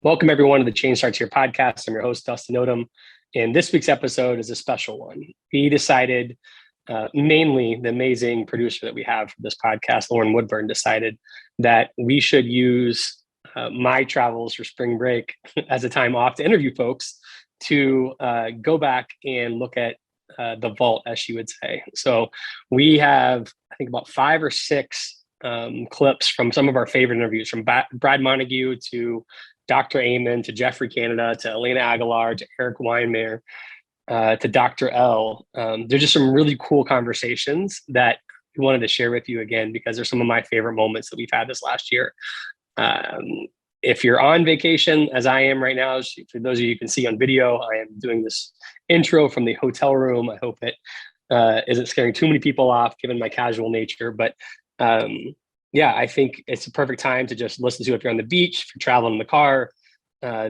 Welcome, everyone, to the Change Starts Here podcast. I'm your host, Dustin Odham. And this week's episode is a special one. We decided, mainly the amazing producer that we have for this podcast, Lauren Woodburn, decided that we should use my travels for spring break as a time off to interview folks to go back and look at the vault, as she would say. So we have, I think, about 5 or 6 clips from some of our favorite interviews, from Brad Montague to Dr. Amen, to Geoffrey Canada, to Elena Aguilar, to Eric Weinmeier, to Dr. L. There's just some really cool conversations that we wanted to share with you again, because they're some of my favorite moments that we've had this last year. If you're on vacation, as I am right now, for those of you who can see on video, I am doing this intro from the hotel room. I hope it isn't scaring too many people off, given my casual nature. But yeah, I think it's a perfect time to just listen to it if you're on the beach, if you're traveling in the car.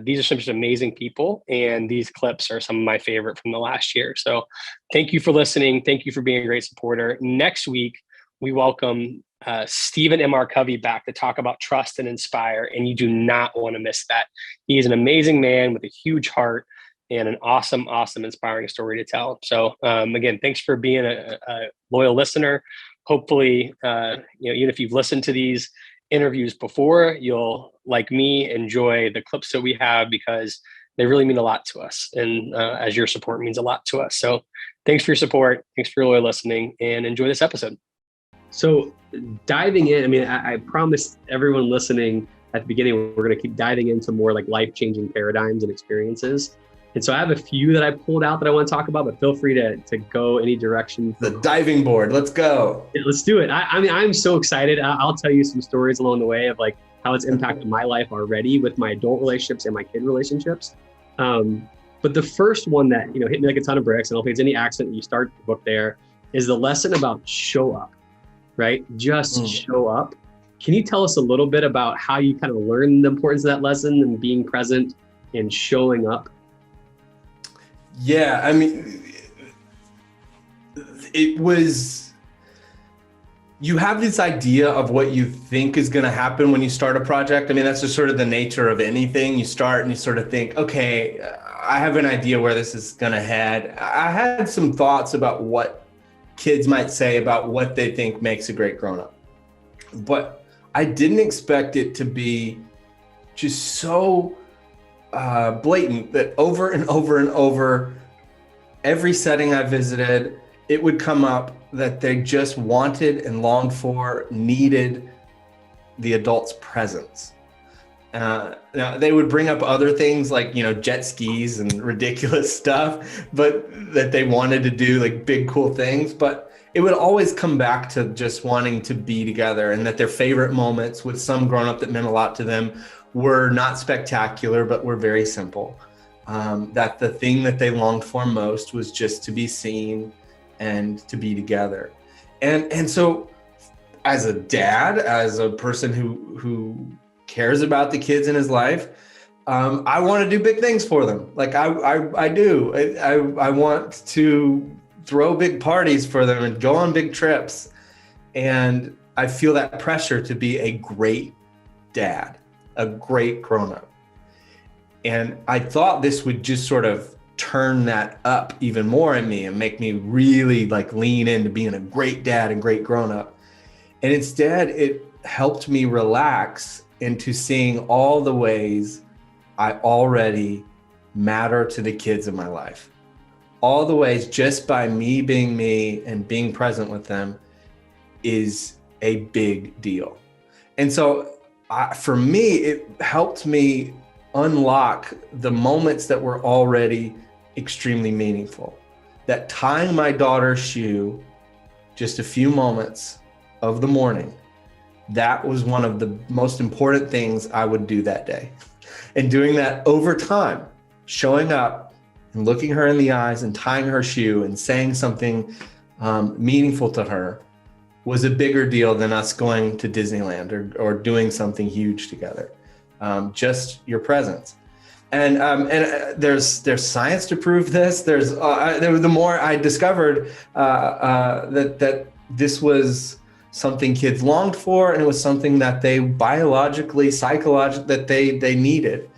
These are some just amazing people, and these clips are some of my favorite from the last year. So thank you for listening. Thank you for being a great supporter. Next week, we welcome Stephen M.R. Covey back to talk about trust and inspire, and you do not want to miss that. He is an amazing man with a huge heart and an awesome, inspiring story to tell. So again, thanks for being a loyal listener. Hopefully, even if you've listened to these interviews before, you'll, like me, enjoy the clips that we have, because they really mean a lot to us. And as your support means a lot to us. So thanks for your support. Thanks for your loyal listening, and enjoy this episode. So diving in, I promised everyone listening at the beginning, we're going to keep diving into more like life-changing paradigms and experiences. And so I have a few that I pulled out that I want to talk about, but feel free to go any direction. The diving board, let's go. Yeah, let's do it. I'm so excited. I'll tell you some stories along the way of like how it's impacted my life already with my adult relationships and my kid relationships. But the first one that, hit me like a ton of bricks, and I'll it's any accent you start the book there, is the lesson about show up, right? Just show up. Can you tell us a little bit about how you kind of learned the importance of that lesson and being present and showing up? Yeah, it was, you have this idea of what you think is going to happen when you start a project. That's just sort of the nature of anything. You start and you sort of think, okay, I have an idea where this is going to head. I had some thoughts about what kids might say about what they think makes a great grown-up. But I didn't expect it to be just so blatant that over and over and over, every setting I visited, it would come up that they just wanted and longed for, needed the adult's presence. Now they would bring up other things like, jet skis and ridiculous stuff, but that they wanted to do like big, cool things. But it would always come back to just wanting to be together, and that their favorite moments with some grown-up that meant a lot to them were not spectacular, but were very simple. That the thing that they longed for most was just to be seen and to be together. And so as a dad, as a person who cares about the kids in his life, I want to do big things for them. Like I do. I want to throw big parties for them and go on big trips. And I feel that pressure to be a great dad, a great grown-up. And I thought this would just sort of turn that up even more in me and make me really like lean into being a great dad and great grown-up. And instead, it helped me relax into seeing all the ways I already matter to the kids in my life. All the ways, just by me being me and being present with them, is a big deal. And so for me, it helped me unlock the moments that were already extremely meaningful. That tying my daughter's shoe just a few moments of the morning, that was one of the most important things I would do that day. And doing that over time, showing up and looking her in the eyes and tying her shoe and saying something meaningful to her was a bigger deal than us going to Disneyland or doing something huge together. Just your presence. And there's science to prove this. The more I discovered that this was something kids longed for, and it was something that they biologically, psychologically, that they needed.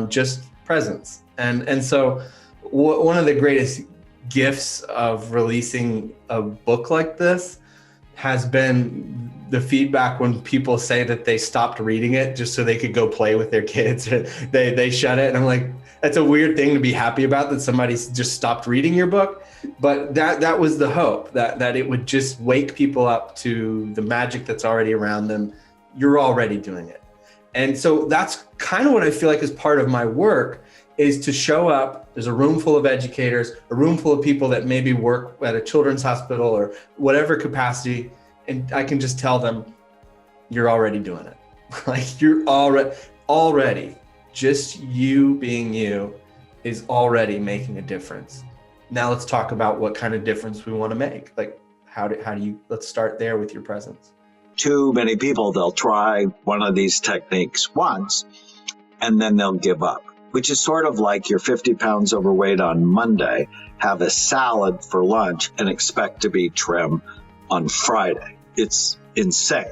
just presence. And so one of the greatest gifts of releasing a book like this has been the feedback when people say that they stopped reading it just so they could go play with their kids. They shut it. And I'm like, that's a weird thing to be happy about, that somebody's just stopped reading your book. But that was the hope, that it would just wake people up to the magic that's already around them. You're already doing it. And so that's kind of what I feel like is part of my work, is to show up. There's a room full of educators, a room full of people that maybe work at a children's hospital or whatever capacity. And I can just tell them, you're already doing it. Like, you're already, just you being you is already making a difference. Now let's talk about what kind of difference we want to make. Like, how do you, let's start there with your presence. Too many people, they'll try one of these techniques once and then they'll give up, which is sort of like you're 50 pounds overweight on Monday, have a salad for lunch and expect to be trim on Friday. It's insane,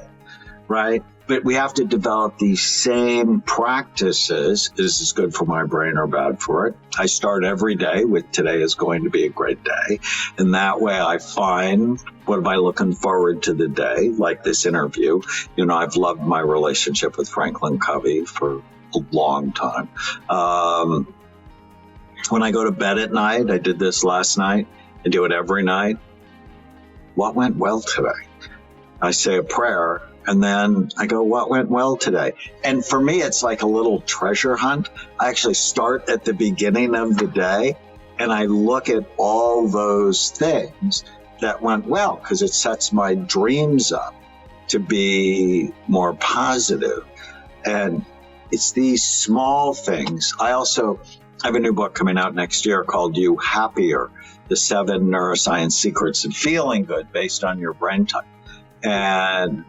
right? But we have to develop these same practices. Is this good for my brain or bad for it? I start every day with today is going to be a great day. And that way I find, what am I looking forward to the day? Like this interview. You know, I've loved my relationship with Franklin Covey for a long time. When I go to bed at night, I did this last night. I do it every night. What went well today? I say a prayer. And then I go, what went well today? And for me, it's like a little treasure hunt. I actually start at the beginning of the day and I look at all those things that went well, because it sets my dreams up to be more positive. And it's these small things. I also have a new book coming out next year called You Happier, the 7 Neuroscience Secrets of Feeling Good based on your brain type. And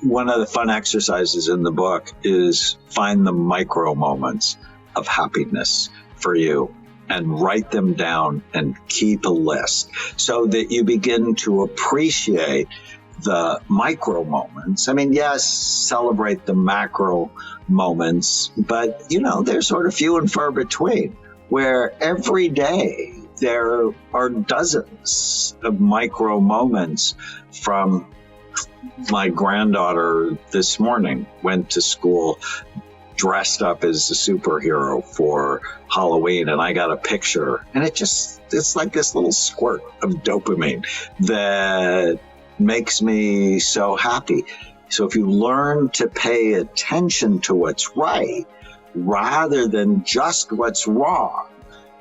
one of the fun exercises in the book is find the micro moments of happiness for you and write them down and keep a list so that you begin to appreciate the micro moments. I mean, yes, celebrate the macro moments, but, you know, they're sort of few and far between, where every day there are dozens of micro moments. From my granddaughter this morning went to school dressed up as a superhero for Halloween, and I got a picture, and it's like this little squirt of dopamine that makes me so happy. So if you learn to pay attention to what's right rather than just what's wrong,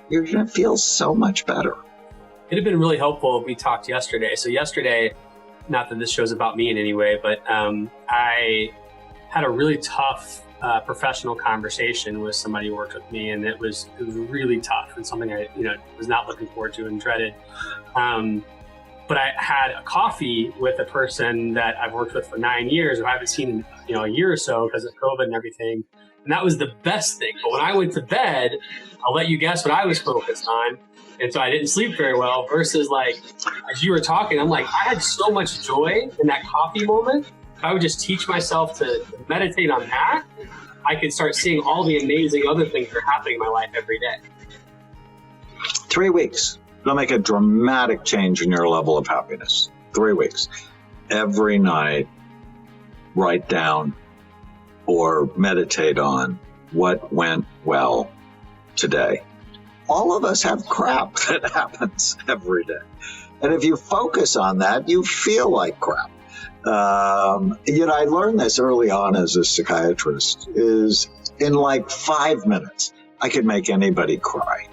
you're going to feel so much better. It'd have been really helpful if we talked yesterday. So yesterday, not that this show's about me in any way, but I had a really tough professional conversation with somebody who worked with me, and it was really tough and something I was not looking forward to and dreaded. But I had a coffee with a person that I've worked with for 9 years, who I haven't seen in a year or so because of COVID and everything, and that was the best thing. But when I went to bed, I'll let you guess what I was focused on. And so I didn't sleep very well, versus like, as you were talking, I'm like, I had so much joy in that coffee moment. If I would just teach myself to meditate on that, I could start seeing all the amazing other things that are happening in my life every day. 3 weeks. It'll make a dramatic change in your level of happiness. 3 weeks. Every night, write down or meditate on what went well today. All of us have crap that happens every day. And if you focus on that, you feel like crap. I learned this early on as a psychiatrist, is in like 5 minutes, I could make anybody cry.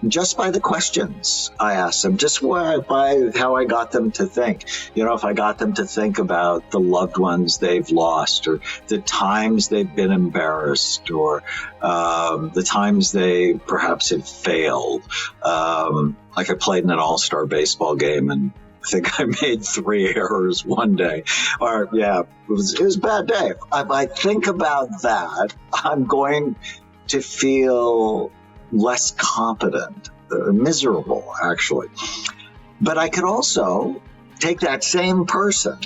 Just by the questions I asked them, just by how I got them to think. If I got them to think about the loved ones they've lost, or the times they've been embarrassed, or the times they perhaps had failed. Like I played in an all-star baseball game, and I think I made 3 errors one day. Or, yeah, it was a bad day. If I think about that, I'm going to feel less competent, miserable, actually. But I could also take that same person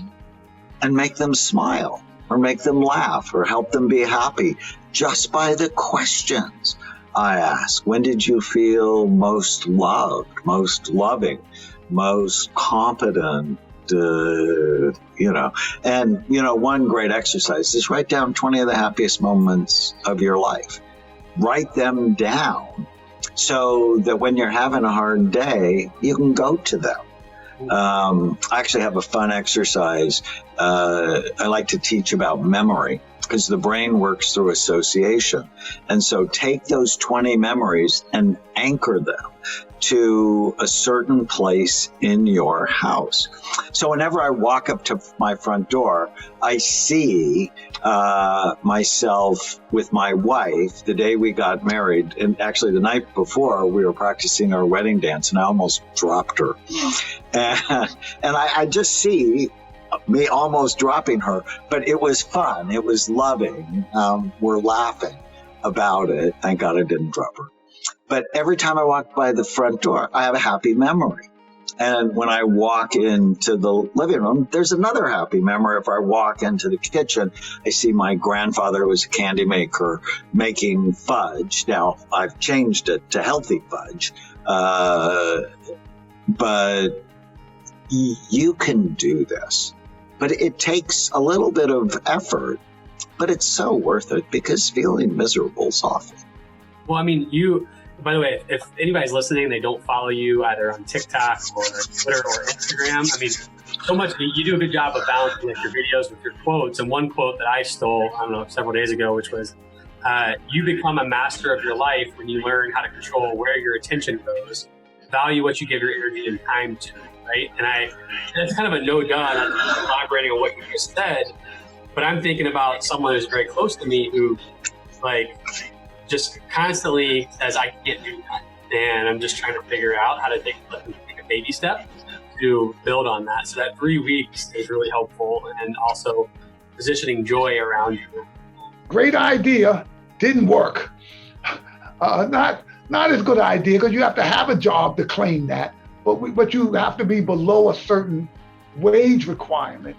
and make them smile, or make them laugh, or help them be happy, just by the questions I ask. When did you feel most loved, most loving, most competent? And one great exercise is write down 20 of the happiest moments of your life. Write them down so that when you're having a hard day, you can go to them. I actually have a fun exercise. I like to teach about memory because the brain works through association. And so take those 20 memories and anchor them to a certain place in your house. So whenever I walk up to my front door, I see myself with my wife the day we got married. And actually the night before, we were practicing our wedding dance and I almost dropped her. And I just see me almost dropping her, but it was fun. It was loving. We're laughing about it. Thank God I didn't drop her. But every time I walk by the front door, I have a happy memory. And when I walk into the living room, there's another happy memory. If I walk into the kitchen, I see my grandfather, who was a candy maker, making fudge. Now, I've changed it to healthy fudge. But you can do this. But it takes a little bit of effort, but it's so worth it because feeling miserable is awful. Well, I mean, by the way, if anybody's listening and they don't follow you either on TikTok or Twitter or Instagram, I mean, so much, you do a good job of balancing like your videos with your quotes. And one quote that I stole, I don't know, several days ago, which was, you become a master of your life when you learn how to control where your attention goes, value what you give your energy and time to, right? And that's kind of a no-duh, I'm elaborating on what you just said, but I'm thinking about someone who's very close to me who, like, just constantly says, I can't do that. And I'm just trying to figure out how to take a baby step to build on that. So that 3 weeks is really helpful, and also positioning joy around you. Great idea, didn't work. Not as good an idea because you have to have a job to claim that, but you have to be below a certain wage requirement.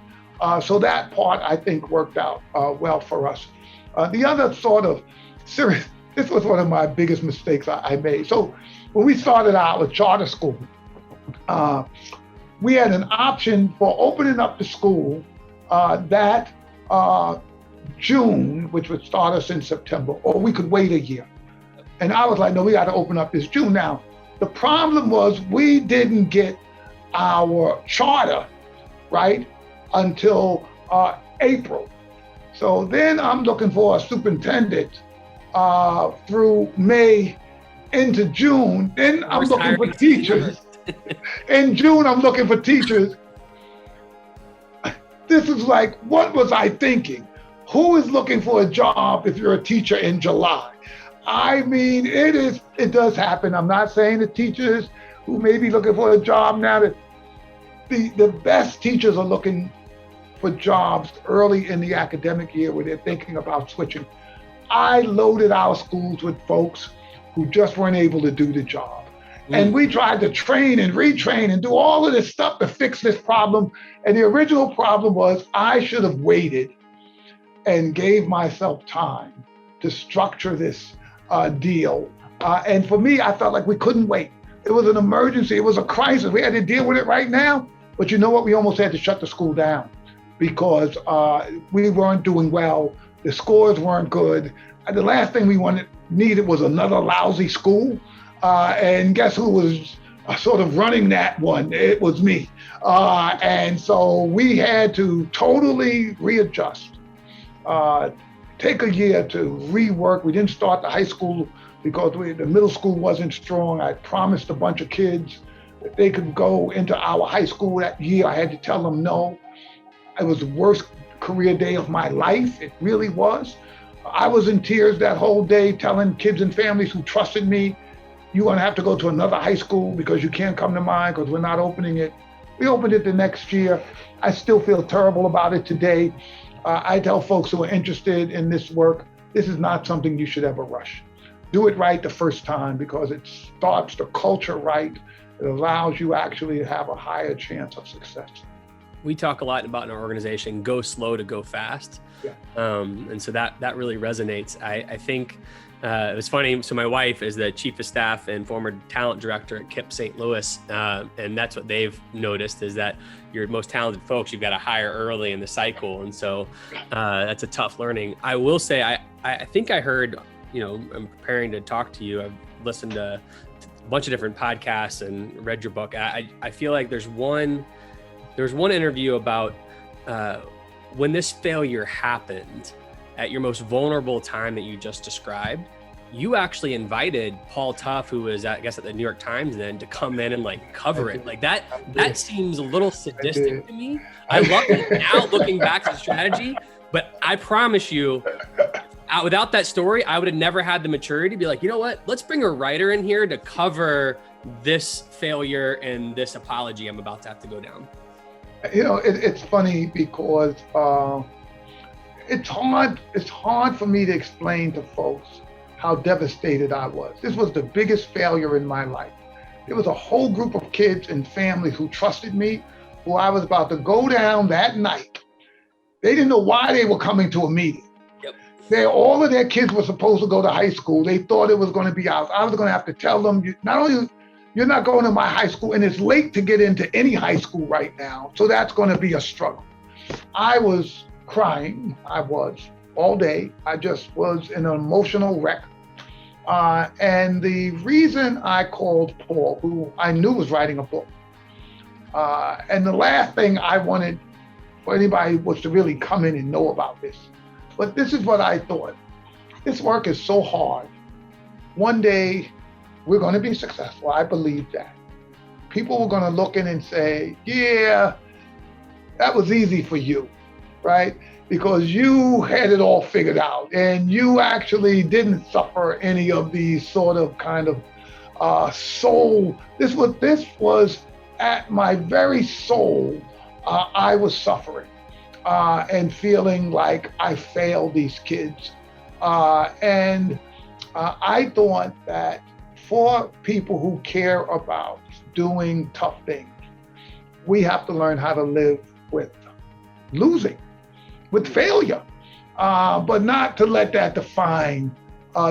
So that part I think worked out well for us. The other sort of serious, this was one of my biggest mistakes I made. So when we started our charter school, we had an option for opening up the school that June, which would start us in September, or we could wait a year. And I was like, no, we got to open up this June. Now, the problem was we didn't get our charter, right, until April. So then I'm looking for a superintendent through May into June. Then I'm looking for teachers. In June, I'm looking for teachers. This is like, what was I thinking? Who is looking for a job if you're a teacher in July? I mean, it does happen. I'm not saying the teachers who may be looking for a job now, that the best teachers are looking for jobs early in the academic year where they're thinking about switching. I loaded our schools with folks who just weren't able to do the job. And we tried to train and retrain and do all of this stuff to fix this problem. And the original problem was I should have waited and gave myself time to structure this deal. And for me, I felt like we couldn't wait. It was an emergency. It was a crisis. We had to deal with it right now. But you know what? We almost had to shut the school down because we weren't doing well. The scores weren't good. And the last thing we needed was another lousy school. And guess who was sort of running that one? It was me. And so we had to totally readjust, take a year to rework. We didn't start the high school because the middle school wasn't strong. I promised a bunch of kids that they could go into our high school that year. I had to tell them no. It was the worst career day of my life. It really was. I was in tears that whole day telling kids and families who trusted me, you're gonna have to go to another high school because you can't come to mine because we're not opening it. We opened it the next year. I still feel terrible about it today. I tell folks who are interested in this work, this is not something you should ever rush. Do it right the first time because it starts the culture right. It allows you actually to have a higher chance of success. we talk a lot about in our organization, go slow to go fast. Yeah. And so that really resonates. I think it was funny. So my wife is the chief of staff and former talent director at KIPP St. Louis. And that's what they've noticed is that your most talented folks, you've got to hire early in the cycle. And so that's a tough learning. I will say, I think I heard, I'm preparing to talk to you. I've listened to a bunch of different podcasts and read your book. I feel like there's one interview about when this failure happened at your most vulnerable time that you just described, you actually invited Paul Tuff, who was, I guess, at the New York Times then, to come in and cover it. Like that seems a little sadistic to me. I love it now looking back to the strategy, but I promise you, without that story, I would have never had the maturity to be like, you know what, let's bring a writer in here to cover this failure and this apology I'm about to have to go down. It's funny because it's hard for me to explain to folks how devastated I was. This was the biggest failure in my life. There was a whole group of kids and families who trusted me, who I was about to go down that night. They didn't know why they were coming to a meeting. Yep. All of their kids were supposed to go to high school. They thought it was going to be ours. I was going to have to tell them, not only you're not going to my high school, and it's late to get into any high school right now, so that's going to be a struggle. I was crying. I was all day. I just was in an emotional wreck. And the reason I called Paul, who I knew was writing a book, and the last thing I wanted for anybody was to really come in and know about this. But this is what I thought. This work is so hard. One day, we're going to be successful. I believe that. People were going to look in and say, yeah, that was easy for you, right? Because you had it all figured out and you actually didn't suffer any of these sort of kind of soul. This was at my very soul. I was suffering and feeling like I failed these kids. And I thought that for people who care about doing tough things, we have to learn how to live with losing, with failure, but not to let that define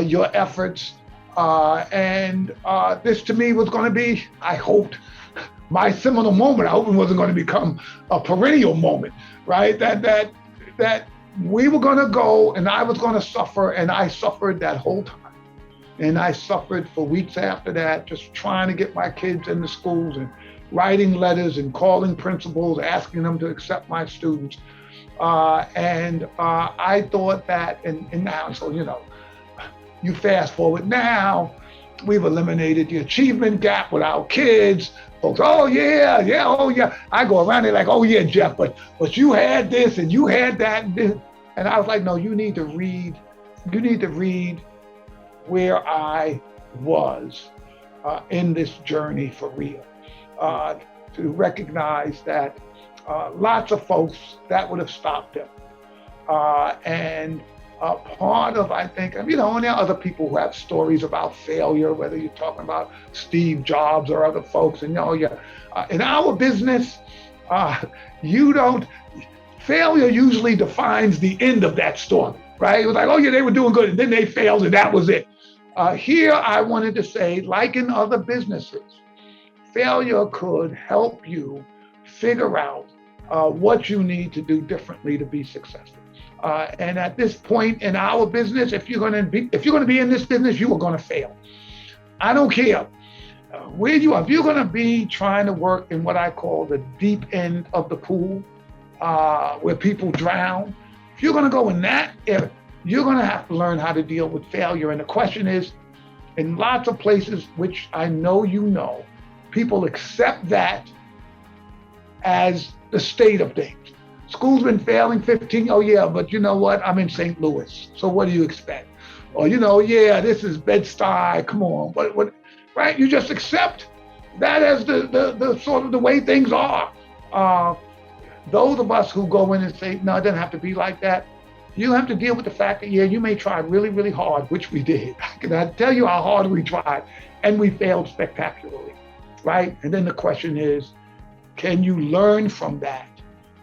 your efforts. And this to me was going to be, I hoped, my seminal moment. I hope it wasn't going to become a perennial moment, right? That we were going to go and I was going to suffer, and I suffered that whole time. And I suffered for weeks after that, just trying to get my kids into schools and writing letters and calling principals, asking them to accept my students. And I thought that, and now, so, you fast forward now, we've eliminated the achievement gap with our kids. Folks, oh yeah. I go around there like, oh yeah, Jeff, but you had this and you had that. And I was like, no, you need to read where I was in this journey for real, to recognize that lots of folks, that would have stopped them. And part of, I think, and there are other people who have stories about failure, whether you're talking about Steve Jobs or other folks, and in our business, failure usually defines the end of that story, right? It was like, oh yeah, they were doing good, and then they failed, and that was it. Here, I wanted to say, like in other businesses, failure could help you figure out what you need to do differently to be successful. And at this point in our business, if you're going to be in this business, you are going to fail. I don't care where you are. If you're going to be trying to work in what I call the deep end of the pool, where people drown, if you're going to go in that area, you're going to have to learn how to deal with failure. And the question is, in lots of places, which I know people accept that as the state of things. School's been failing 15, oh yeah, but you know what? I'm in St. Louis, so what do you expect? Or, yeah, this is Bed-Stuy, come on, what, right? You just accept that as the sort of the way things are. Those of us who go in and say, no, it doesn't have to be like that, you have to deal with the fact that, yeah, you may try really, really hard, which we did. Can I tell you how hard we tried? And we failed spectacularly, right? And then the question is, can you learn from that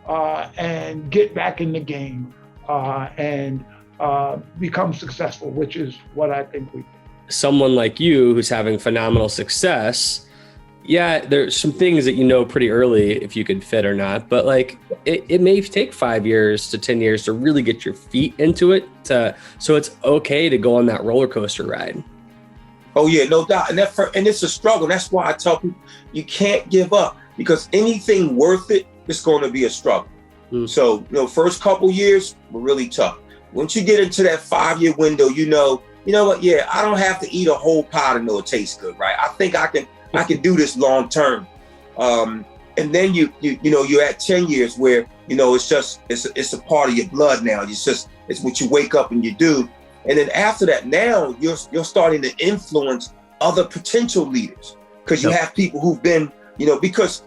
and get back in the game and become successful, which is what I think we do. Someone like you who's having phenomenal success, yeah, there's some things that you know pretty early if you could fit or not, but like it may take 5 years to 10 years to really get your feet into it. So it's okay to go on that roller coaster ride. Oh yeah, no doubt. And it's a struggle. That's why I tell people you can't give up, because anything worth it is going to be a struggle. So, first couple years were really tough. Once you get into that 5-year window, you know what? Yeah, I don't have to eat a whole pie to know it tastes good, right? I think I can do this long term. And then you're at 10 years where, it's a part of your blood now. It's what you wake up and you do. And then after that, now you're starting to influence other potential leaders, because you have people who've been, because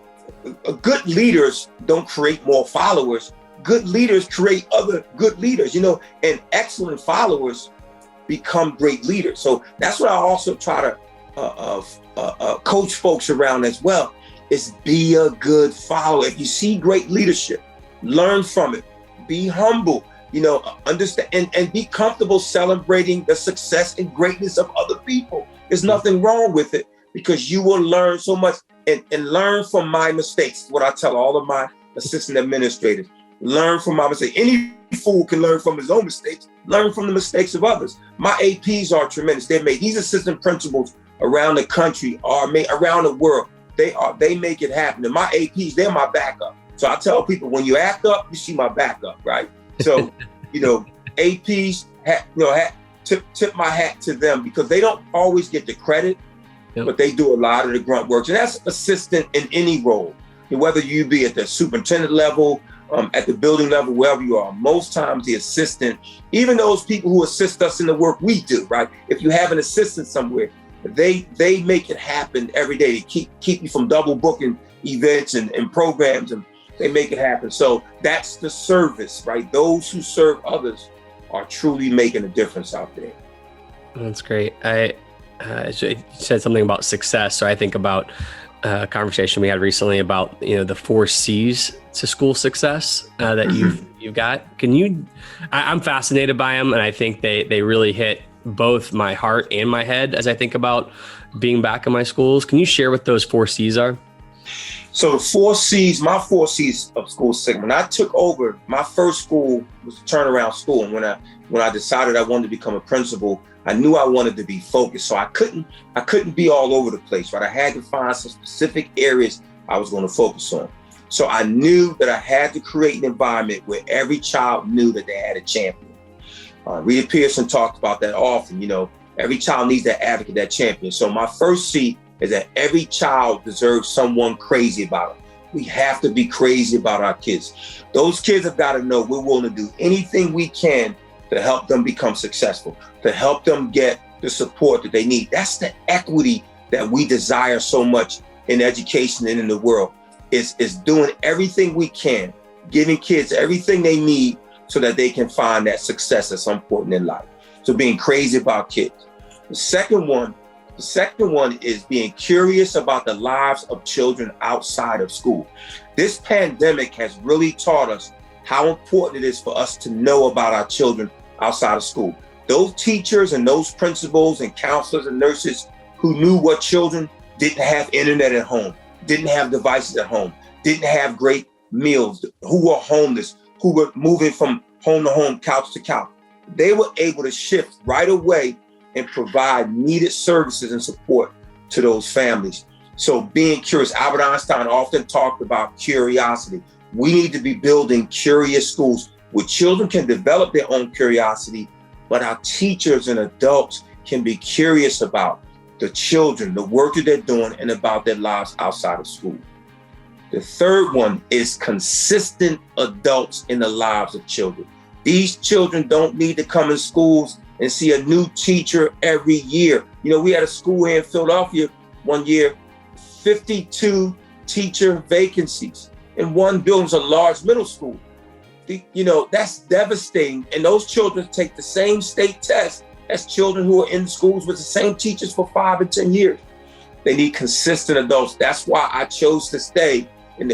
good leaders don't create more followers. Good leaders create other good leaders, and excellent followers become great leaders. So that's what I also try to coach folks around as well, is be a good follower. If you see great leadership, learn from it, be humble, understand and be comfortable celebrating the success and greatness of other people. There's nothing wrong with it, because you will learn so much and learn from my mistakes. What I tell all of my assistant administrators, learn from my mistakes. Any fool can learn from his own mistakes, learn from the mistakes of others. My APs are tremendous. These assistant principals around the country around the world. They make it happen. And my APs, they're my backup. So I tell people, when you act up, you see my backup, right? So, APs, tip my hat to them, because they don't always get the credit, but they do a lot of the grunt work. And that's assistant in any role, whether you be at the superintendent level, at the building level, wherever you are. Most times the assistant, even those people who assist us in the work we do, right? If you have an assistant somewhere, they make it happen every day to keep you from double booking events and programs, and they make it happen. So that's the service, right? Those who serve others are truly making a difference out there. That's great. You said something about success. So I think about a conversation we had recently about, the 4 C's to school success that you've got. I'm fascinated by them. And I think they really hit both my heart and my head as I think about being back in my schools. Can you share what those 4 C's are? So the 4 C's, my 4 C's of school success. When I took over, my first school was a turnaround school. And when I decided I wanted to become a principal, I knew I wanted to be focused. So I couldn't be all over the place, right? I had to find some specific areas I was going to focus on. So I knew that I had to create an environment where every child knew that they had a champion. Rita Pearson talked about that often. Every child needs that advocate, that champion. So my first C is that every child deserves someone crazy about them. We have to be crazy about our kids. Those kids have got to know we're willing to do anything we can to help them become successful, to help them get the support that they need. That's the equity that we desire so much in education and in the world, is doing everything we can, giving kids everything they need so that they can find that success at some point in life. So being crazy about kids. The second one is being curious about the lives of children outside of school. This pandemic has really taught us how important it is for us to know about our children outside of school. Those teachers and those principals and counselors and nurses who knew what children didn't have internet at home, didn't have devices at home, didn't have great meals, who were homeless, who were moving from home to home, couch to couch, they were able to shift right away and provide needed services and support to those families. So being curious, Albert Einstein often talked about curiosity. We need to be building curious schools where children can develop their own curiosity, but our teachers and adults can be curious about the children, the work that they're doing, and about their lives outside of school. The third one is consistent adults in the lives of children. These children don't need to come in schools and see a new teacher every year. We had a school here in Philadelphia one year, 52 teacher vacancies in one building. It's a large middle school. That's devastating. And those children take the same state test as children who are in schools with the same teachers for 5 and 10 years. They need consistent adults. That's why I chose to stay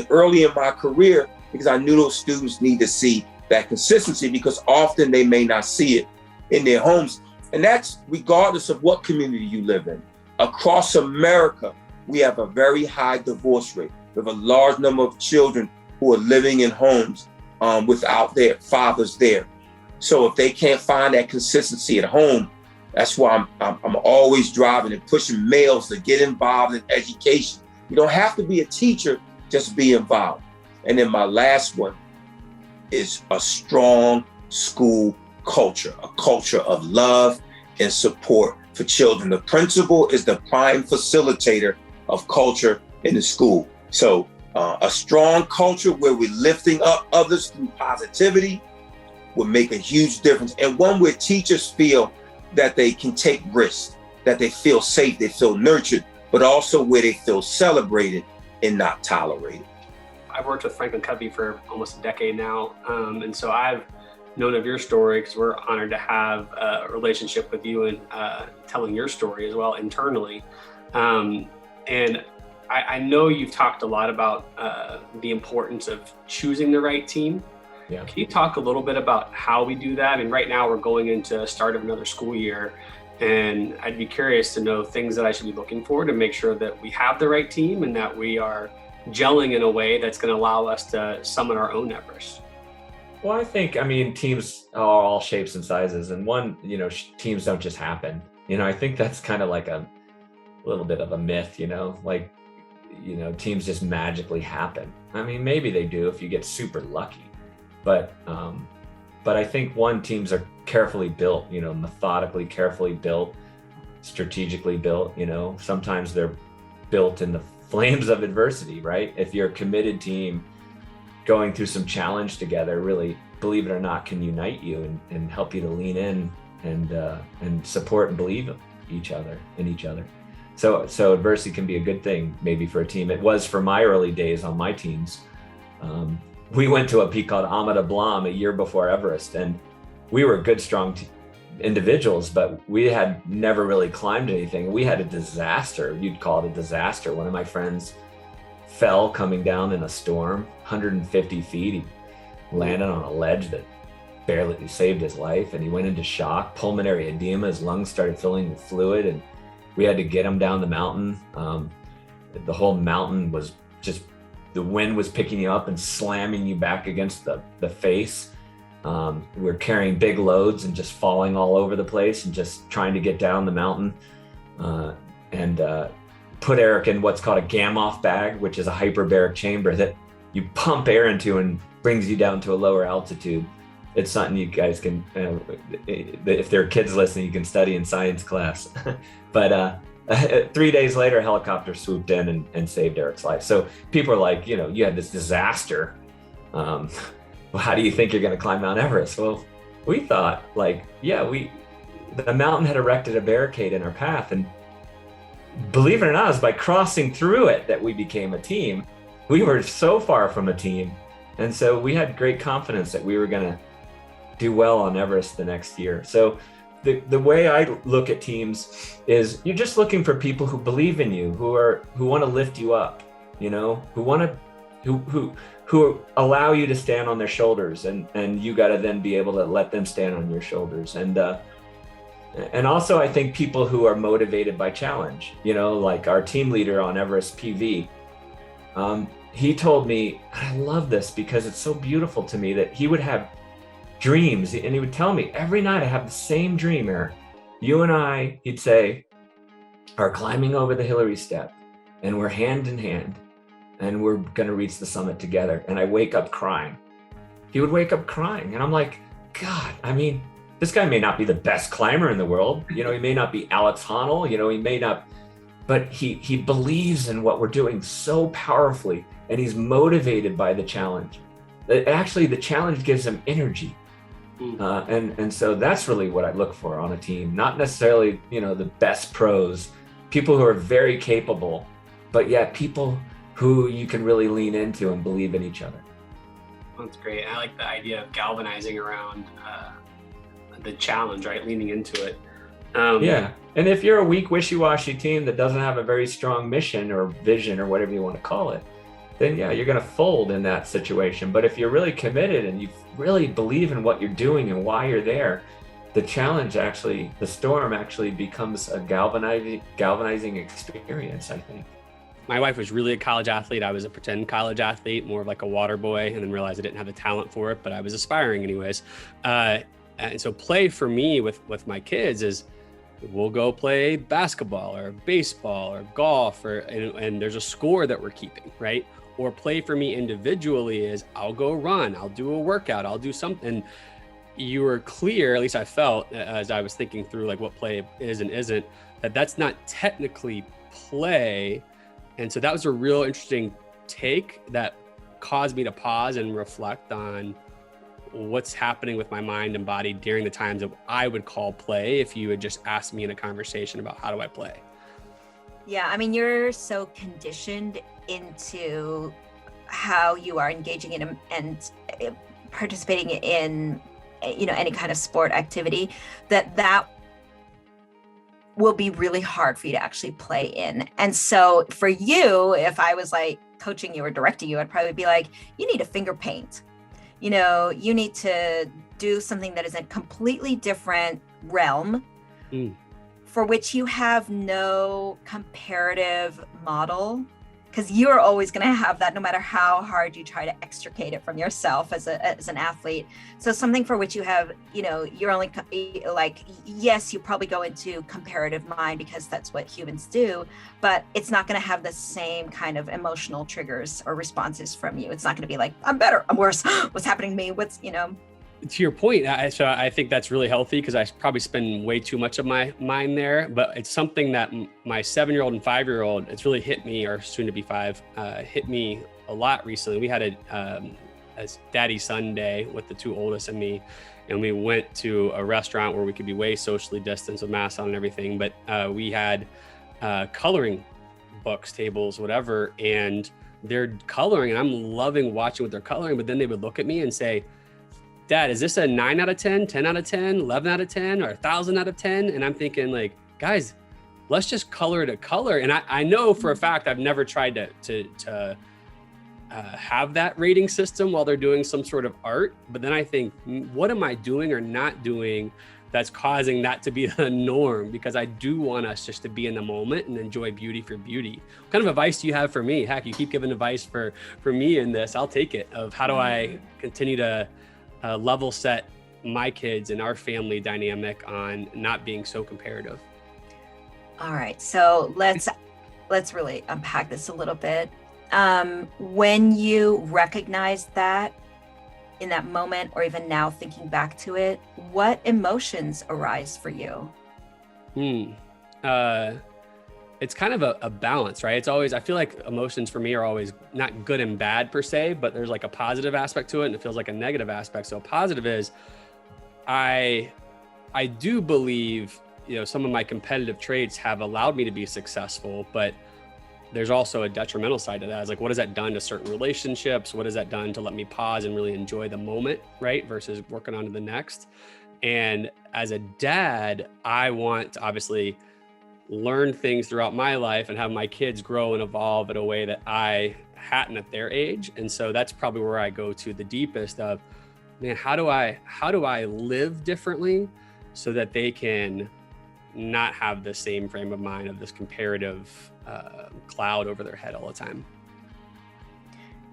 early in my career because I knew those students need to see that consistency, because often they may not see it in their homes. And that's regardless of what community you live in. Across America, we have a very high divorce rate. We have a large number of children who are living in homes without their fathers there. So if they can't find that consistency at home, that's why I'm always driving and pushing males to get involved in education. You don't have to be a teacher, just be involved. And then my last one is a strong school culture, a culture of love and support for children. The principal is the prime facilitator of culture in the school. So a strong culture where we're lifting up others through positivity will make a huge difference. And one where teachers feel that they can take risks, that they feel safe, they feel nurtured, but also where they feel celebrated and not tolerated. I've worked with Franklin Covey for almost a decade now. And so I've known of your story because we're honored to have a relationship with you and telling your story as well internally. And I know you've talked a lot about the importance of choosing the right team. Yeah. Can you talk a little bit about how we do that? I mean, right now we're going into the start of another school year, and I'd be curious to know things that I should be looking for to make sure that we have the right team and that we are gelling in a way that's going to allow us to summon our own Everest. Well, I think, teams are all shapes and sizes, and teams don't just happen. I think that's kind of like a little bit of a myth, teams just magically happen. Maybe they do if you get super lucky, but I think teams are carefully built, methodically, carefully built, strategically built. Sometimes they're built in the flames of adversity, right? If you're a committed team, going through some challenge together, really, believe it or not, can unite you and help you to lean in and support and believe in each other. So adversity can be a good thing, maybe for a team. It was for my early days on my teams. We went to a peak called Amada Blam a year before Everest, and we were good, strong individuals, but we had never really climbed anything. We had a disaster. You'd call it a disaster. One of my friends fell coming down in a storm, 150 feet. He landed on a ledge that barely saved his life, and he went into shock, pulmonary edema. His lungs started filling with fluid, and we had to get him down the mountain. The whole mountain was just, the wind was picking you up and slamming you back against the face. We're carrying big loads and just falling all over the place and just trying to get down the mountain. And put Eric in what's called a Gamoff bag, which is a hyperbaric chamber that you pump air into and brings you down to a lower altitude. It's something you guys can, if there are kids listening, you can study in science class. But 3 days later, a helicopter swooped in and saved Eric's life. So people are like, you had this disaster. Well, how do you think you're going to climb Mount Everest? Well, we thought the mountain had erected a barricade in our path, and believe it or not, it was by crossing through it that we became a team. We were so far from a team. And so we had great confidence that we were going to do well on Everest the next year. So the way I look at teams is you're just looking for people who believe in you, who want to lift you up, who allow you to stand on their shoulders, and you got to then be able to let them stand on your shoulders. And also, I think people who are motivated by challenge, like our team leader on Everest PV, he told me, and I love this because it's so beautiful to me, that he would have dreams, and he would tell me every night, I have the same dream, Eric. You and I, he'd say, are climbing over the Hillary step, and we're hand in hand, and we're going to reach the summit together. And I wake up crying. He would wake up crying, and I'm like, God, this guy may not be the best climber in the world. He may not be Alex Honnold, he may not, but he believes in what we're doing so powerfully, and he's motivated by the challenge. Actually, the challenge gives him energy. And so that's really what I look for on a team, not necessarily, the best pros, people who are very capable, but yet people who you can really lean into and believe in each other. That's great. I like the idea of galvanizing around the challenge, right? Leaning into it. Yeah. And if you're a weak, wishy-washy team that doesn't have a very strong mission or vision or whatever you want to call it, then yeah, you're going to fold in that situation. But if you're really committed and you really believe in what you're doing and why you're there, the storm actually becomes a galvanizing experience, I think. My wife was really a college athlete. I was a pretend college athlete, more of like a water boy, and then realized I didn't have the talent for it, but I was aspiring anyways. And so play for me with my kids is, we'll go play basketball or baseball or golf, and there's a score that we're keeping, right? Or play for me individually is, I'll go run, I'll do a workout, I'll do something. You were clear, at least I felt as I was thinking through like what play is and isn't, that's not technically play. And so that was a real interesting take that caused me to pause and reflect on what's happening with my mind and body during the times that I would call play if you had just asked me in a conversation about how do I play. Yeah, I mean, you're so conditioned into how you are engaging in and participating in, any kind of sport activity that will be really hard for you to actually play in. And so for you, if I was like coaching you or directing you, I'd probably be like, you need to finger paint. You need to do something that is a completely different realm for which you have no comparative model, because you're always going to have that no matter how hard you try to extricate it from yourself as an athlete. So something for which you have, you're only like, yes, you probably go into comparative mind because that's what humans do, but it's not going to have the same kind of emotional triggers or responses from you. It's not going to be like, I'm better, I'm worse, what's happening to me, To your point, so I think that's really healthy because I probably spend way too much of my mind there, but it's something that my 7-year-old and 5-year-old, it's really hit me, or soon to be 5, hit me a lot recently. We had a daddy son day with the 2 oldest and me, and we went to a restaurant where we could be way socially distanced with masks on and everything, but we had coloring books, tables, whatever, and they're coloring, and I'm loving watching what they're coloring, but then they would look at me and say, Dad, is this a 9 out of 10, 10 out of 10, 11 out of 10, or 1,000 out of 10? And I'm thinking like, guys, let's just color to color. And I know for a fact, I've never tried to have that rating system while they're doing some sort of art. But then I think, what am I doing or not doing that's causing that to be the norm? Because I do want us just to be in the moment and enjoy beauty for beauty. What kind of advice do you have for me? Heck, you keep giving advice for me in this. I'll take it, of how do I continue to level set my kids and our family dynamic on not being so comparative. All right, so let's really unpack this a little bit. When you recognize that in that moment, or even now thinking back to it, what emotions arise for you? It's kind of a balance, right? It's always, I feel like emotions for me are always not good and bad per se, but there's like a positive aspect to it and it feels like a negative aspect. So positive is, I do believe, some of my competitive traits have allowed me to be successful, but there's also a detrimental side to that. It's like, what has that done to certain relationships? What has that done to let me pause and really enjoy the moment, right? Versus working on to the next. And as a dad, I want to obviously learn things throughout my life and have my kids grow and evolve in a way that I hadn't at their age. And so that's probably where I go to the deepest of, man, how do I live differently so that they can not have the same frame of mind of this comparative cloud over their head all the time?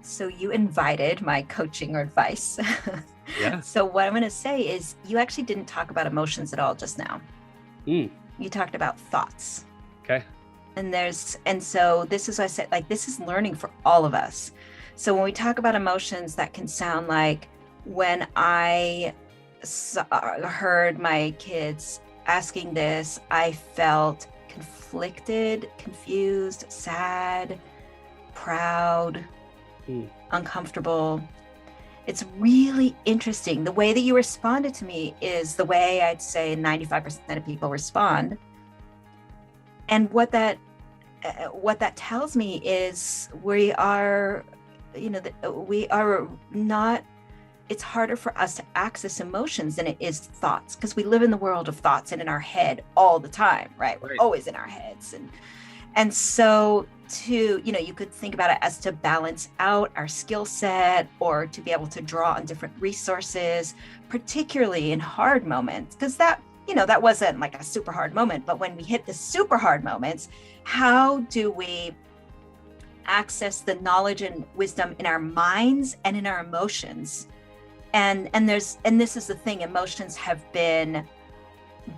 So you invited my coaching or advice. Yeah. So what I'm going to say is, you actually didn't talk about emotions at all just now. You talked about thoughts. Okay. And so this is what I said, like, this is learning for all of us. So when we talk about emotions, that can sound like, when I heard my kids asking this, I felt conflicted, confused, sad, proud, uncomfortable. It's really interesting. The way that you responded to me is the way I'd say 95% of people respond. And what that tells me is we are not, it's harder for us to access emotions than it is thoughts, because we live in the world of thoughts and in our head all the time, right? We're always in our heads. And so to, you could think about it as to balance out our skill set or to be able to draw on different resources, particularly in hard moments, because that wasn't like a super hard moment, but when we hit the super hard moments, how do we access the knowledge and wisdom in our minds and in our emotions? And this is the thing, emotions have been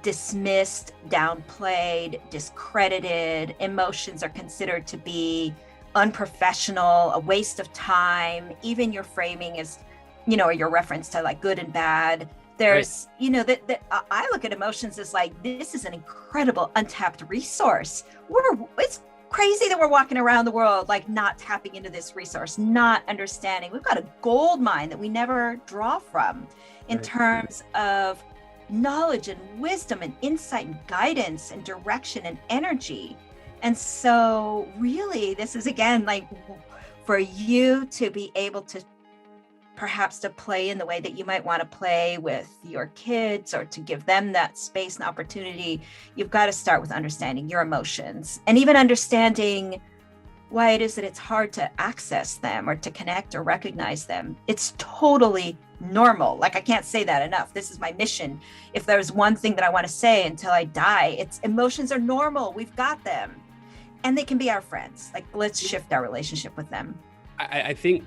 dismissed, downplayed, discredited. Emotions are considered to be unprofessional, a waste of time. Even your framing is, or your reference to like good and bad. There's, right. That I look at emotions as like, this is an incredible untapped resource. It's crazy that we're walking around the world like not tapping into this resource, not understanding. We've got a gold mine that we never draw from in terms of knowledge and wisdom and insight and guidance and direction and energy. And so really, this is again, like for you to be able to perhaps to play in the way that you might want to play with your kids or to give them that space and opportunity, you've got to start with understanding your emotions and even understanding why it is that it's hard to access them or to connect or recognize them. It's totally normal. Like, I can't say that enough. This is my mission. If there's one thing that I want to say until I die, it's emotions are normal. We've got them and they can be our friends. Like, let's shift our relationship with them. I think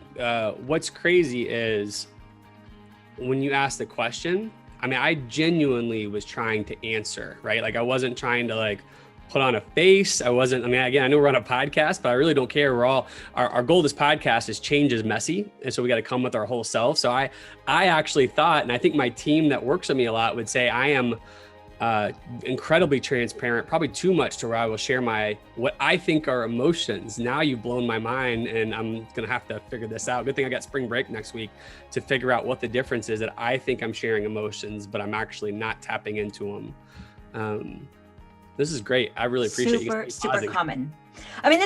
what's crazy is when you ask the question, I mean, I genuinely was trying to answer, right? Like I wasn't trying to like put on a face. I know we're on a podcast, but I really don't care. Our goal of this podcast is change is messy. And so we got to come with our whole self. So I actually thought, and I think my team that works with me a lot would say I am incredibly transparent, probably too much to where I will share what I think are emotions. Now you've blown my mind and I'm going to have to figure this out. Good thing I got spring break next week to figure out what the difference is that I think I'm sharing emotions, but I'm actually not tapping into them. This is great. I really appreciate you. Super common. I mean,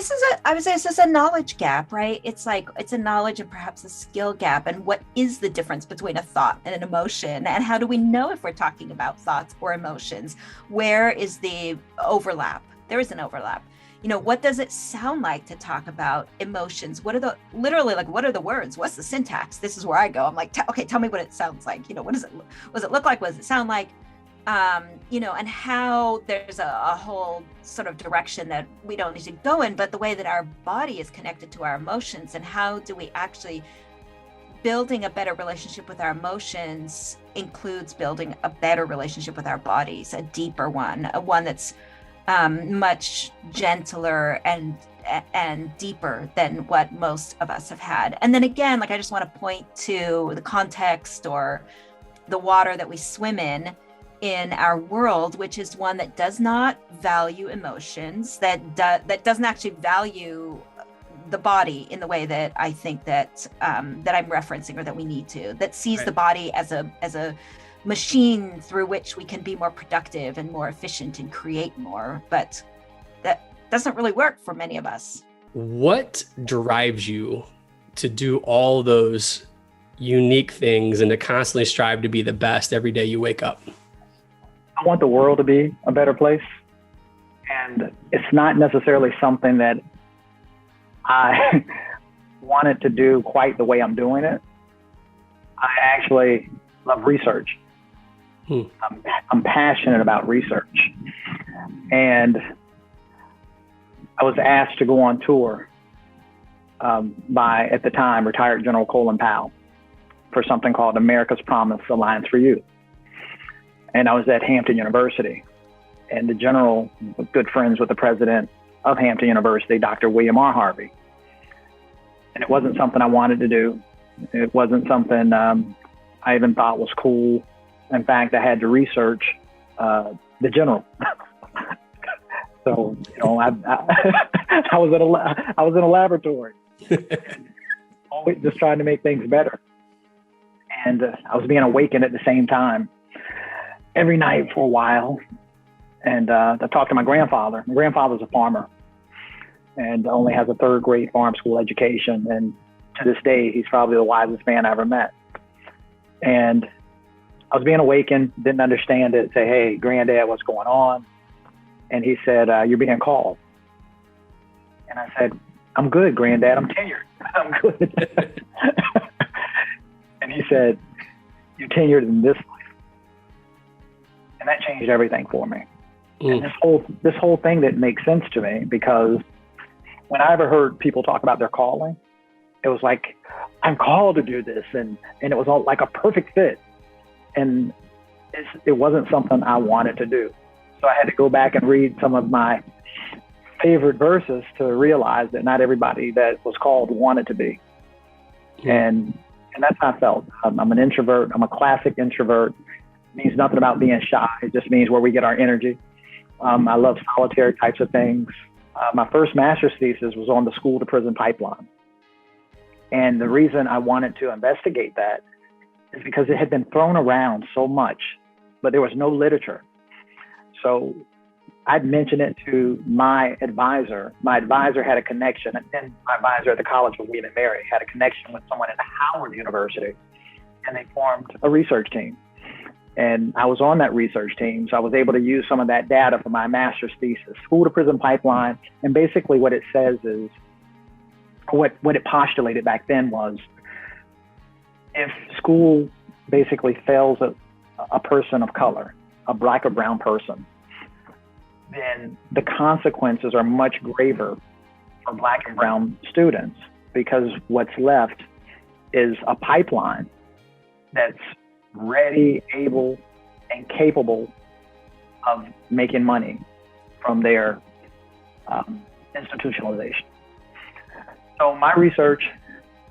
I would say this is a knowledge gap, right? It's a knowledge and perhaps a skill gap. And what is the difference between a thought and an emotion? And how do we know if we're talking about thoughts or emotions? Where is the overlap? There is an overlap. What does it sound like to talk about emotions? What are the words? What's the syntax? This is where I go. I'm like, okay, tell me what it sounds like. What does it look like? What does it sound like? And how there's a whole sort of direction that we don't need to go in, but the way that our body is connected to our emotions, and how do we actually building a better relationship with our emotions includes building a better relationship with our bodies, a deeper one, one that's much gentler and deeper than what most of us have had. And then again, like I just want to point to the context or the water that we swim in our world, which is one that does not value emotions, that doesn't actually value the body in the way that I think that I'm referencing, or that we need to, that sees the body as a machine through which we can be more productive and more efficient and create more. But that doesn't really work for many of us. What drives you to do all those unique things and to constantly strive to be the best every day you wake up? I want the world to be a better place. And it's not necessarily something that I wanted to do quite the way I'm doing it. I actually love research. I'm passionate about research. And I was asked to go on tour by, at the time, retired General Colin Powell for something called America's Promise Alliance for Youth. And I was at Hampton University, and the general was good friends with the president of Hampton University, Dr. William R. Harvey. And it wasn't something I wanted to do. It wasn't something I even thought was cool. In fact, I had to research the general. So, I was in a laboratory, always just trying to make things better. And I was being awakened at the same time every night for a while. And I talked to my grandfather. My grandfather's a farmer and only has a third grade farm school education. And to this day, he's probably the wisest man I ever met. And I was being awakened, didn't understand it. Say, hey, granddad, what's going on? And he said, you're being called. And I said, I'm good, Granddad. I'm tenured. I'm good. And he said, you're tenured in this life. And that changed everything for me. And this whole thing that makes sense to me, because when I ever heard people talk about their calling, it was like, I'm called to do this. And it was all like a perfect fit. And it wasn't something I wanted to do. So I had to go back and read some of my favorite verses to realize that not everybody that was called wanted to be. And that's how I felt. I'm an introvert. I'm a classic introvert. It means nothing about being shy. It just means where we get our energy. I love solitary types of things. My first master's thesis was on the school to prison pipeline. And the reason I wanted to investigate that is because it had been thrown around so much, but there was no literature. So I'd mentioned it to my advisor. My advisor had a connection, and my advisor at the College of William and Mary had a connection with someone at Howard University, and they formed a research team. And I was on that research team, so I was able to use some of that data for my master's thesis, school to prison pipeline. And basically what it says is, what it postulated back then was, if school basically fails a person of color, a Black or brown person, then the consequences are much graver for Black and brown students, because what's left is a pipeline that's ready, able, and capable of making money from their institutionalization. So my research,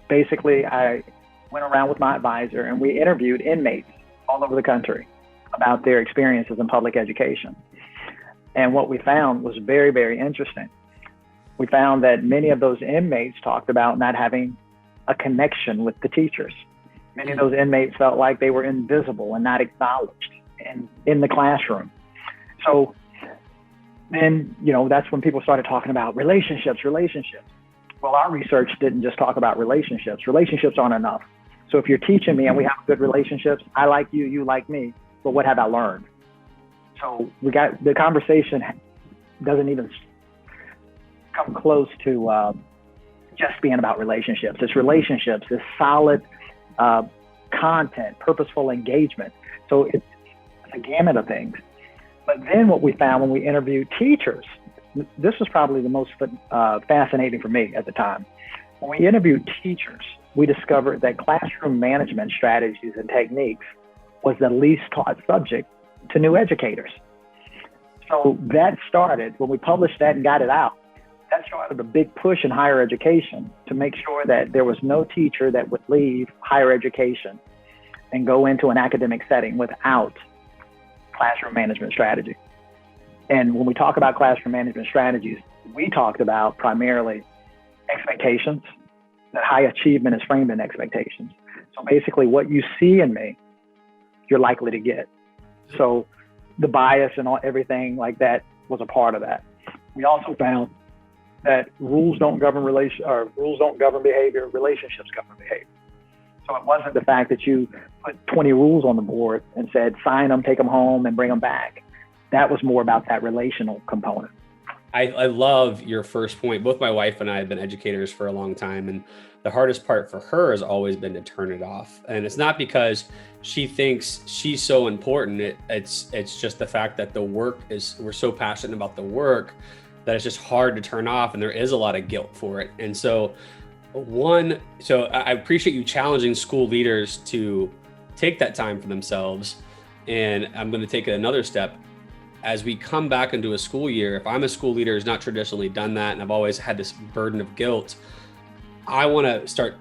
basically, I went around with my advisor and we interviewed inmates all over the country about their experiences in public education. And what we found was very, very interesting. We found that many of those inmates talked about not having a connection with the teachers. Many of those inmates felt like they were invisible and not acknowledged in the classroom. So then, that's when people started talking about relationships. Well, our research didn't just talk about relationships. Relationships aren't enough. So if you're teaching me and we have good relationships, I like you, you like me, but what have I learned? So the conversation doesn't even come close to just being about relationships. It's relationships, it's solid content, purposeful engagement. So it's a gamut of things. But then what we found when we interviewed teachers, this was probably the most fascinating for me at the time. When we interviewed teachers, we discovered that classroom management strategies and techniques was the least taught subject to new educators. So that started, when we published that and got it out, that started a big push in higher education to make sure that there was no teacher that would leave higher education and go into an academic setting without classroom management strategy. And when we talk about classroom management strategies, we talked about primarily expectations, that high achievement is framed in expectations. So basically what you see in me, you're likely to get. So the bias and everything like that was a part of that. We also found that rules don't govern behavior, relationships govern behavior. So it wasn't the fact that you put 20 rules on the board and said, sign them, take them home, and bring them back. That was more about that relational component. I love your first point. Both my wife and I have been educators for a long time, and the hardest part for her has always been to turn it off. And it's not because she thinks she's so important. It's just the fact that we're so passionate about the work that it's just hard to turn off, and there is a lot of guilt for it. And so I appreciate you challenging school leaders to take that time for themselves. And I'm going to take it another step. As we come back into a school year, if I'm a school leader who's not traditionally done that, and I've always had this burden of guilt, I want to start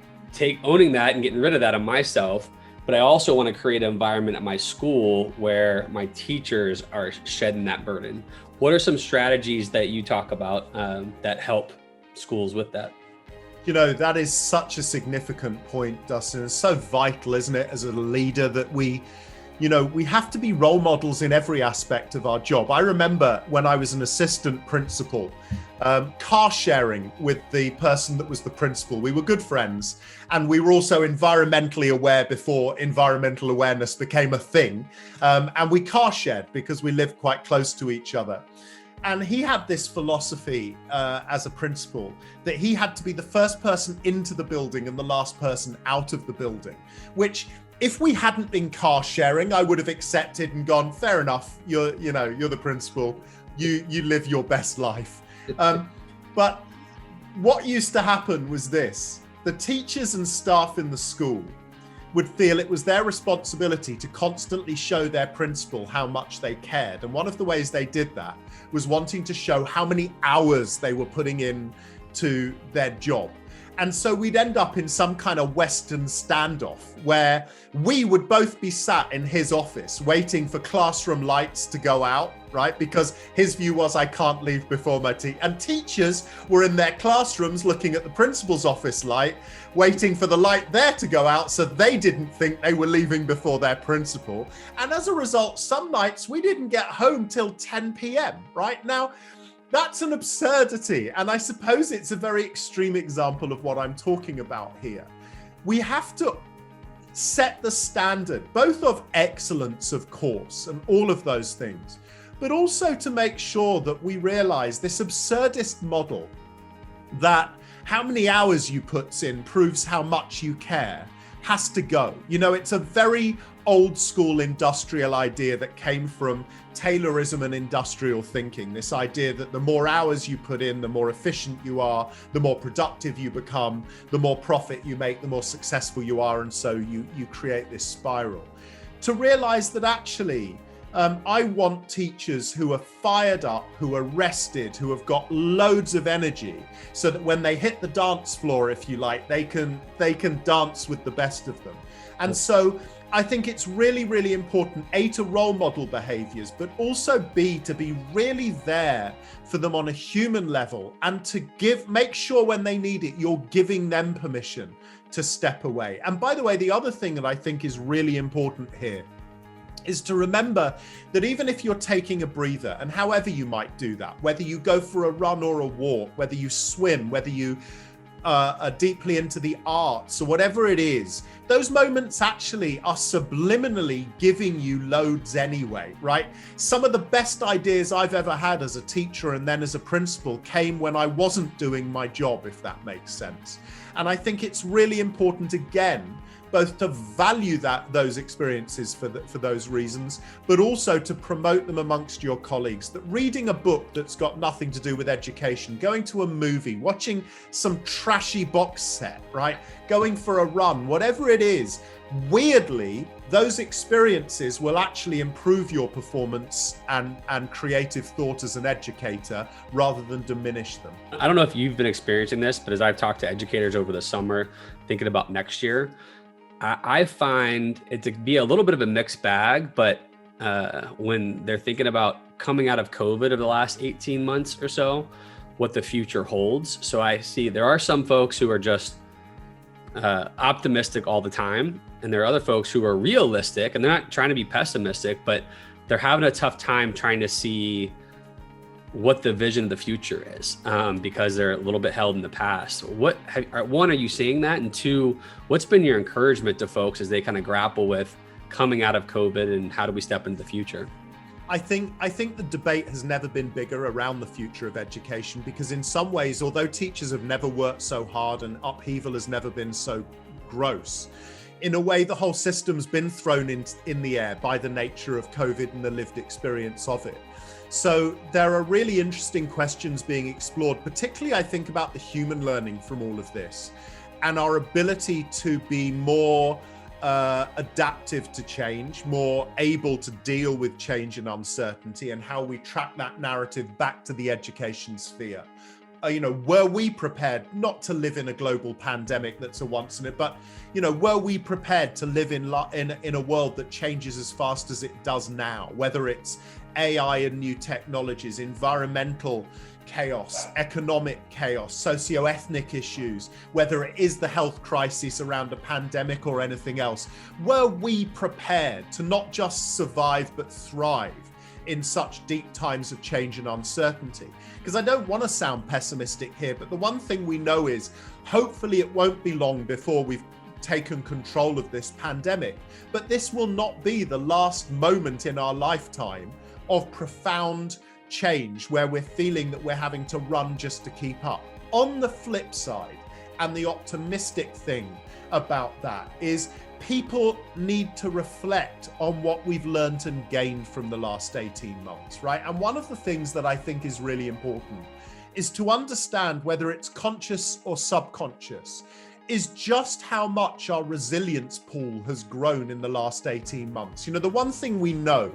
owning that and getting rid of that on myself. But I also want to create an environment at my school where my teachers are shedding that burden. What are some strategies that you talk about that help schools with that? That is such a significant point, Dustin. It's so vital, isn't it, as a leader, that we have to be role models in every aspect of our job. I remember when I was an assistant principal, car sharing with the person that was the principal. We were good friends, and we were also environmentally aware before environmental awareness became a thing. And we car shared because we lived quite close to each other. And he had this philosophy as a principal that he had to be the first person into the building and the last person out of the building, which if we hadn't been car sharing, I would have accepted and gone, fair enough, you're the principal, you live your best life. But what used to happen was this: the teachers and staff in the school would feel it was their responsibility to constantly show their principal how much they cared. And one of the ways they did that was wanting to show how many hours they were putting in to their job. And so we'd end up in some kind of Western standoff where we would both be sat in his office waiting for classroom lights to go out, right? Because his view was, I can't leave before my tea. And teachers were in their classrooms looking at the principal's office light, waiting for the light there to go out so they didn't think they were leaving before their principal. And as a result, some nights we didn't get home till 10 p.m., right? Now, that's an absurdity. And I suppose it's a very extreme example of what I'm talking about here. We have to set the standard, both of excellence, of course, and all of those things, but also to make sure that we realize this absurdist model that how many hours you put in proves how much you care has to go. It's a very old school industrial idea that came from Taylorism and industrial thinking. This idea that the more hours you put in, the more efficient you are, the more productive you become, the more profit you make, the more successful you are. And so you create this spiral. To realize that actually, I want teachers who are fired up, who are rested, who have got loads of energy, so that when they hit the dance floor, if you like, they can dance with the best of them. And so I think it's really, really important, A, to role model behaviors, but also B, to be really there for them on a human level, and to make sure when they need it, you're giving them permission to step away. And by the way, the other thing that I think is really important here is to remember that even if you're taking a breather, and however you might do that, whether you go for a run or a walk, whether you swim, whether you are deeply into the arts or whatever it is, those moments actually are subliminally giving you loads anyway, right? Some of the best ideas I've ever had as a teacher and then as a principal came when I wasn't doing my job, if that makes sense. And I think it's really important, again, both to value those experiences for those reasons, but also to promote them amongst your colleagues. That reading a book that's got nothing to do with education, going to a movie, watching some trashy box set, right? Going for a run, whatever it is, weirdly, those experiences will actually improve your performance and creative thought as an educator rather than diminish them. I don't know if you've been experiencing this, but as I've talked to educators over the summer, thinking about next year, I find it to be a little bit of a mixed bag, but when they're thinking about coming out of COVID over the last 18 months or so, what the future holds. So I see there are some folks who are just optimistic all the time. And there are other folks who are realistic, and they're not trying to be pessimistic, but they're having a tough time trying to see what the vision of the future is, because they're a little bit held in the past. One, are you seeing that? And two, what's been your encouragement to folks as they kind of grapple with coming out of COVID and how do we step into the future? I think the debate has never been bigger around the future of education, because in some ways, although teachers have never worked so hard and upheaval has never been so gross, in a way, the whole system's been thrown in the air by the nature of COVID and the lived experience of it. So there are really interesting questions being explored, particularly I think about the human learning from all of this and our ability to be more adaptive to change, more able to deal with change and uncertainty, and how we track that narrative back to the education sphere. Were we prepared not to live in a global pandemic that's a once in it, but, were we prepared to live in a world that changes as fast as it does now, whether it's AI and new technologies, environmental chaos, economic chaos, socio-ethnic issues, whether it is the health crisis around a pandemic or anything else? Were we prepared to not just survive, but thrive in such deep times of change and uncertainty? Because I don't want to sound pessimistic here, but the one thing we know is hopefully it won't be long before we've taken control of this pandemic, but this will not be the last moment in our lifetime of profound change where we're feeling that we're having to run just to keep up. On the flip side, and the optimistic thing about that is people need to reflect on what we've learned and gained from the last 18 months, right? And one of the things that I think is really important is to understand, whether it's conscious or subconscious, is just how much our resilience pool has grown in the last 18 months. You know, the one thing we know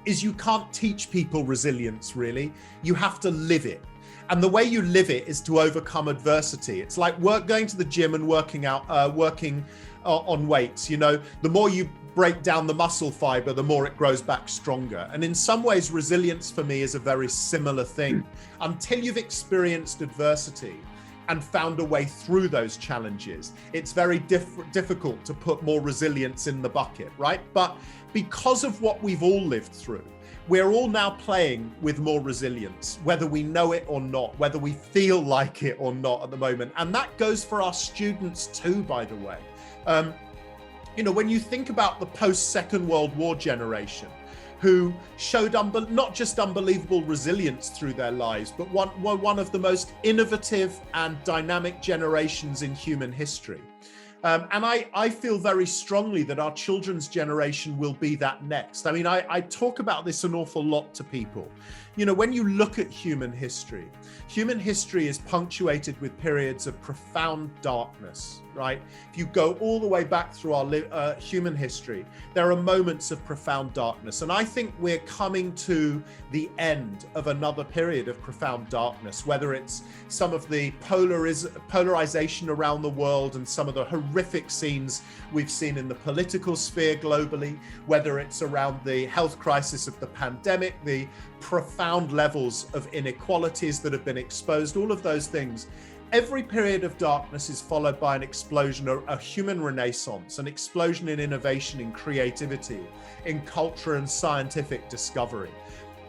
is you can't teach people resilience, really. You have to live it. And the way you live it is to overcome adversity. It's like going to the gym and working on weights. You know, the more you break down the muscle fiber, the more it grows back stronger. And in some ways, resilience for me is a very similar thing. Until you've experienced adversity and found a way through those challenges, it's very difficult to put more resilience in the bucket, right? But because of what we've all lived through, we're all now playing with more resilience, whether we know it or not, whether we feel like it or not at the moment. And that goes for our students too, by the way. You know, when you think about the post-Second World War generation, who showed not just unbelievable resilience through their lives, but one of the most innovative and dynamic generations in human history. And I feel very strongly that our children's generation will be that next. I mean, I talk about this an awful lot to people. You know, when you look at human history is punctuated with periods of profound darkness, right? If you go all the way back through our human history, there are moments of profound darkness. And I think we're coming to the end of another period of profound darkness, whether it's some of the polarization around the world and some of the horrific scenes we've seen in the political sphere globally, whether it's around the health crisis of the pandemic, the profound levels of inequalities that have been exposed, all of those things. Every period of darkness is followed by an explosion, a human renaissance, an explosion in innovation, in creativity, in culture and scientific discovery.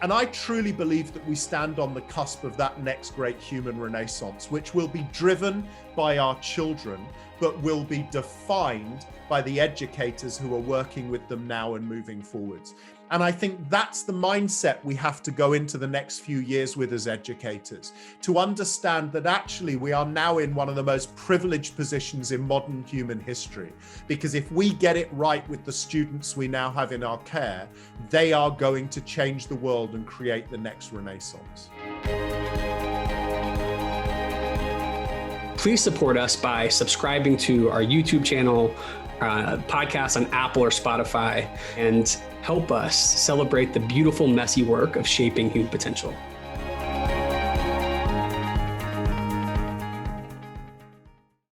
And I truly believe that we stand on the cusp of that next great human renaissance, which will be driven by our children, but will be defined by the educators who are working with them now and moving forwards. And I think that's the mindset we have to go into the next few years with as educators, to understand that actually we are now in one of the most privileged positions in modern human history. Because if we get it right with the students we now have in our care, they are going to change the world and create the next renaissance. Please support us by subscribing to our YouTube channel, podcast on Apple or Spotify, and help us celebrate the beautiful, messy work of shaping human potential.